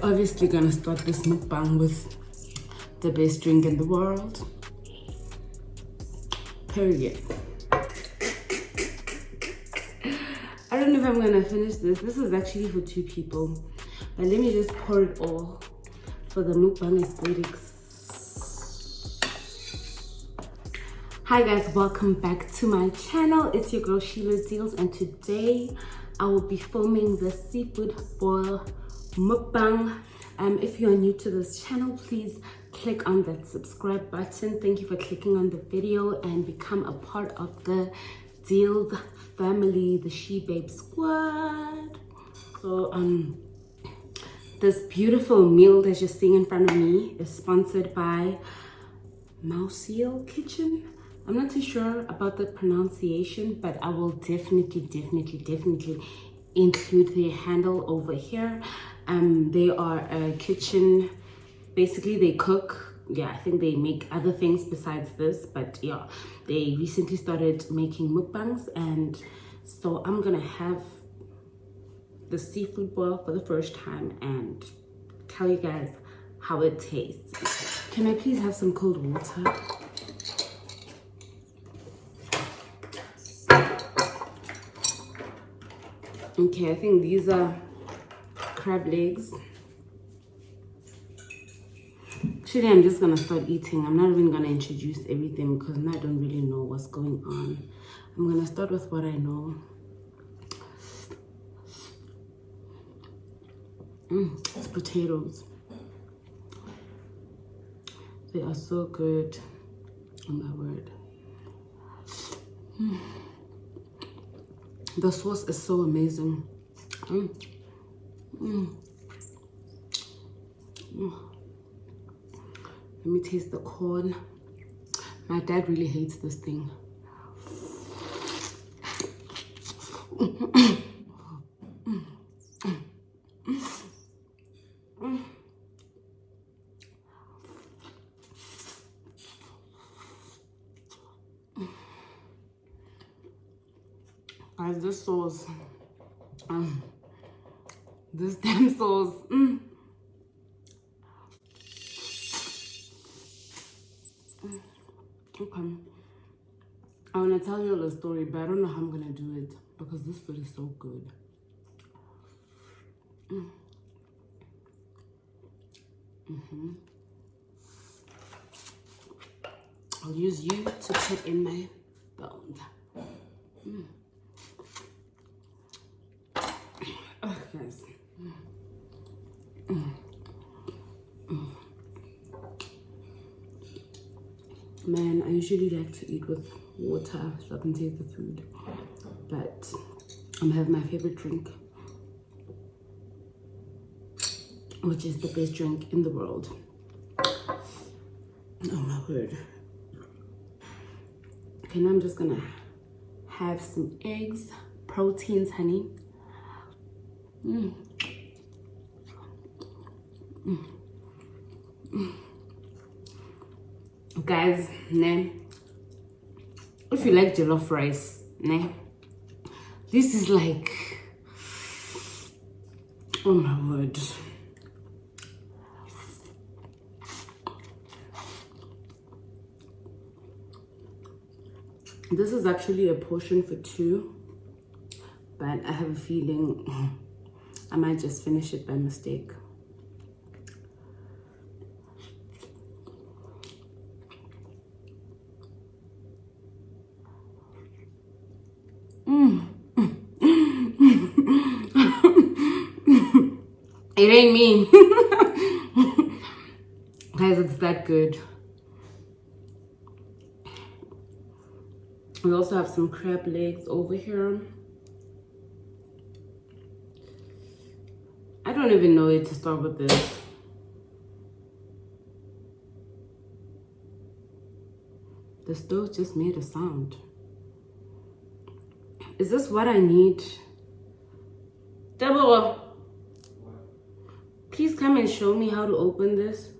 obviously gonna start this mukbang with the best drink in the world. Period. I don't know if I'm gonna finish this. This is actually for 2 people. But let me just pour it all for the mukbang aesthetics. Hi guys, welcome back to my channel. It's your girl Sheelah Deals, and today I will be filming the seafood boil mukbang. If you are new to this channel, please click on that subscribe button. Thank you for clicking on the video and become a part of the Deals family, the She Babe squad. So this beautiful meal that you're seeing in front of me is sponsored by Mouseel Kitchen. I'm not too sure about the pronunciation, but I will definitely include their handle over here. They are a kitchen, basically they cook. Yeah, I think they make other things besides this, but yeah, they recently started making mukbangs, and so I'm gonna have the seafood boil for the first time and tell you guys how it tastes. Can I please have some cold water? Okay, I think these are crab legs. Actually, I'm just gonna start eating. I'm not even gonna introduce everything because I don't really know what's going on. I'm gonna start with what I know. It's potatoes. They are so good. Oh my word. The sauce is so amazing. Let me taste the corn. My dad really hates this thing. Guys, this sauce, this damn sauce, Okay, I want to tell you the story, but I don't know how I'm gonna do it because this food is so good. I'll use you to put in my bones. Oh, guys. Man, I usually like to eat with water so I can taste the food, but I'm having my favorite drink, which is the best drink in the world. Oh my word. Okay, now I'm just gonna have some eggs, proteins, honey. Guys, if you like jollof rice, this is like, oh my word. This is actually a portion for 2, but I have a feeling I might just finish it by mistake. It ain't me. Guys, it's that good. We also have some crab legs over here. I don't even know where to start with this. The stove just made a sound. Is this what I need? Deborah, please come and show me how to open this.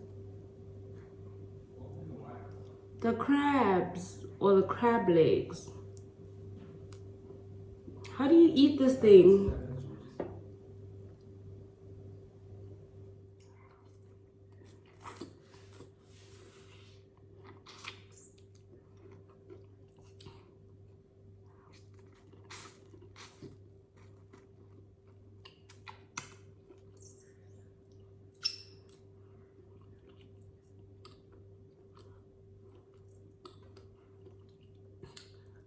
The crabs or the crab legs. How do you eat this thing?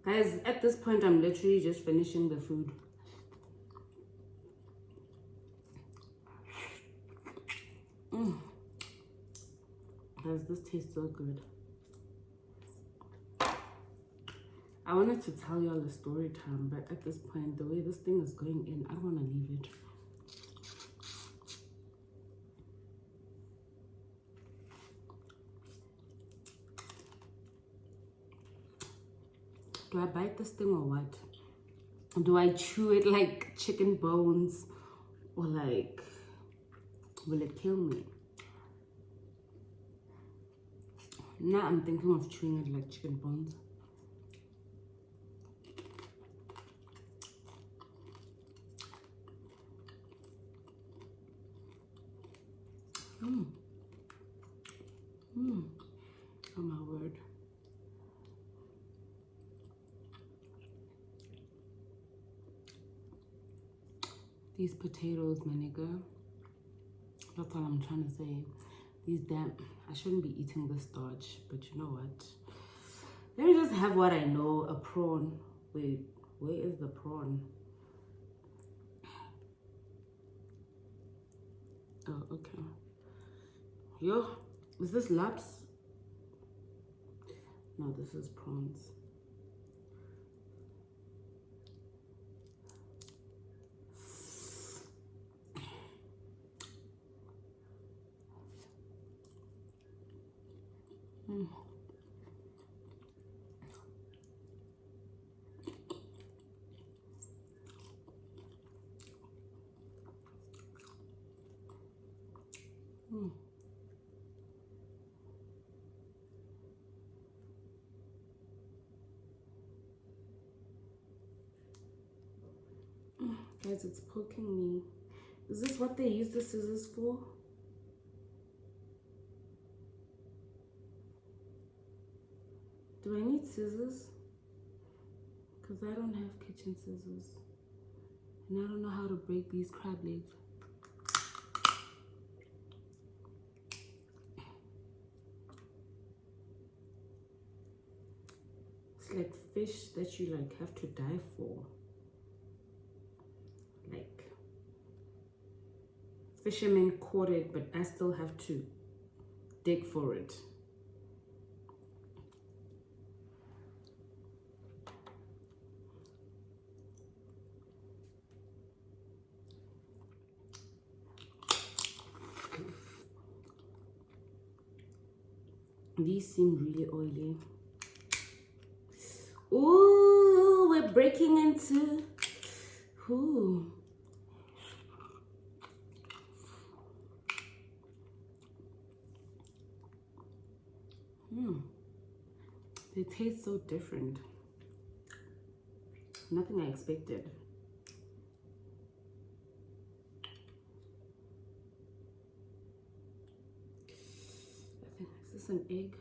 Guys, at this point, I'm literally just finishing the food. Guys, this tastes so good. I wanted to tell y'all a story time, but at this point, the way this thing is going in, I don't want to leave it. Do I bite this thing or what? Do I chew it like chicken bones? Or like, will it kill me? Now I'm thinking of chewing it like chicken bones. Oh my word. These potatoes, my nigga. That's all I'm trying to say. These damn, I shouldn't be eating this starch, but you know what? Let me just have what I know, a prawn. Wait, where is the prawn? Oh, okay. Yo, is this laps? No, this is prawns. Guys, it's poking me. Is this what they use the scissors for? Do I need scissors? Because I don't have kitchen scissors. And I don't know how to break these crab legs. It's like fish that you like have to die for. Like fishermen caught it, but I still have to dig for it. These seem really oily. Ooh, we're breaking into. Ooh. They taste so different. Nothing I expected. I think, is this an egg?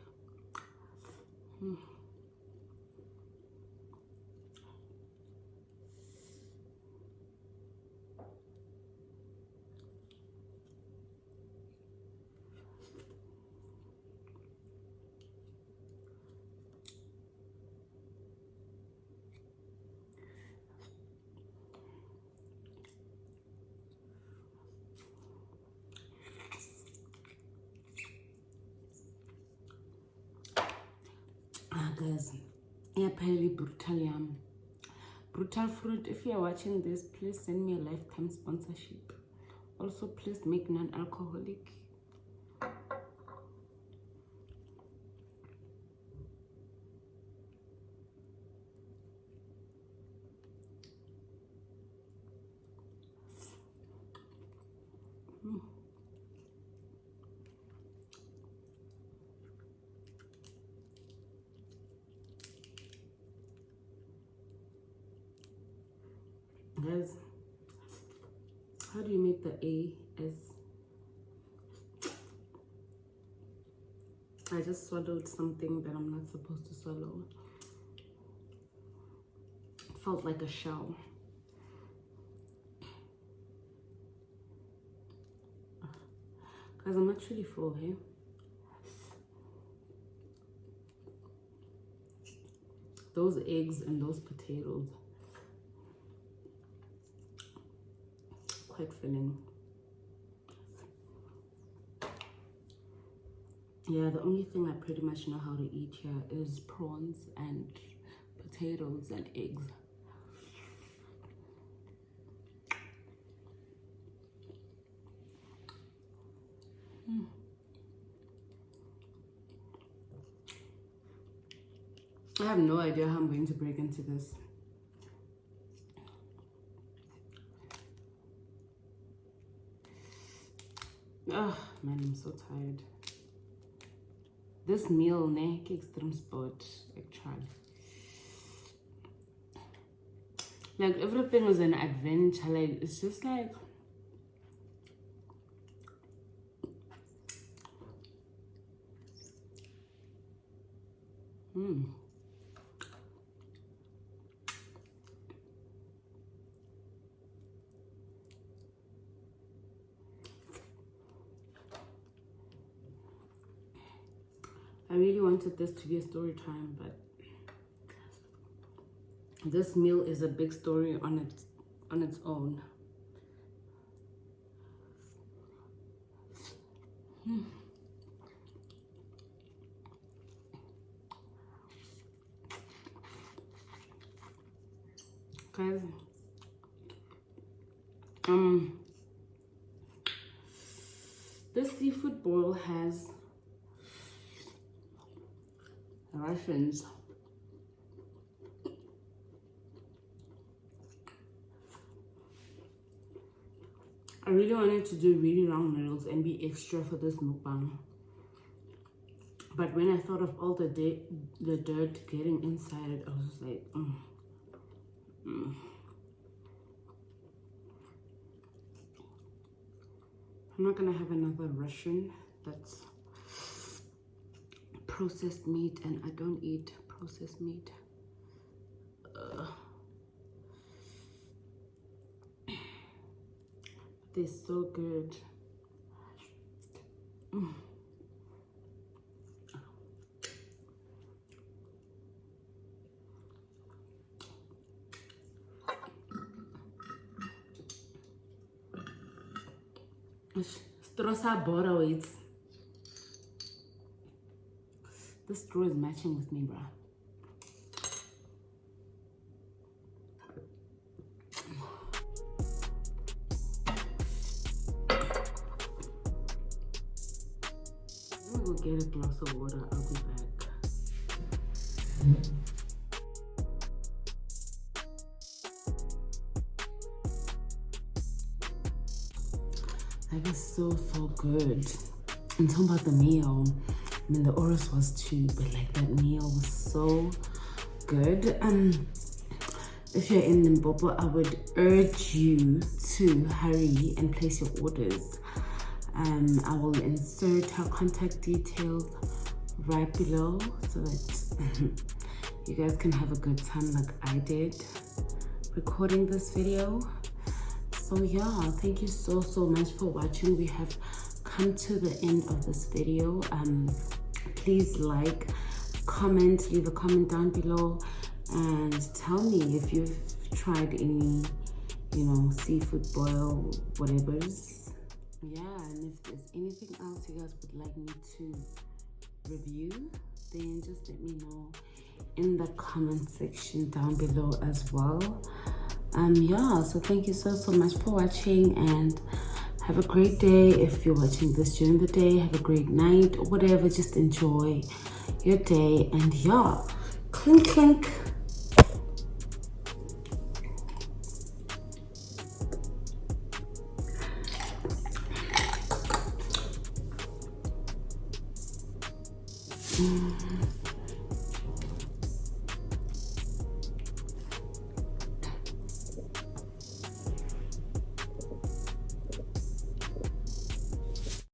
Guys, apparently brutal yum. Brutal fruit, if you're watching this, please send me a lifetime sponsorship. Also, please make non-alcoholic. Guys, how do you make the A as... I just swallowed something that I'm not supposed to swallow. It felt like a shell. Guys, I'm actually full here. those eggs and those potatoes, quite filling. Yeah, the only thing I pretty much know how to eat here is prawns and potatoes and eggs. I have no idea how I'm going to break into this. Oh man, I'm so tired. This meal, neck extreme sport, actually. Like everything was an adventure. Like it's just like I really wanted this to be a story time, but this meal is a big story on its own. Guys, this seafood boil has Russians. I really wanted to do really long nails and be extra for this mukbang. But when I thought of all the dirt getting inside, I was like, I'm not gonna have another Russian that's processed meat, and I don't eat processed meat. They're so good. Strosa bora weights. This straw is matching with me, bruh. I'm gonna go get a glass of water. I'll be back. That was so good. I'm talking about the meal. I mean, the oros was too, but like that meal was so good. If you're in Limpopo, I would urge you to hurry and place your orders. I will insert her contact details right below so that you guys can have a good time like I did recording this video. So yeah, thank you so much for watching. We have come to the end of this video. Please like, comment, leave a comment down below and tell me if you've tried any, seafood boil, whatever's. Yeah, and if there's anything else you guys would like me to review, then just let me know in the comment section down below as well. Yeah, so thank you so much for watching, and have a great day. If you're watching this during the day, have a great night or whatever. Just enjoy your day, and yeah, clink clink.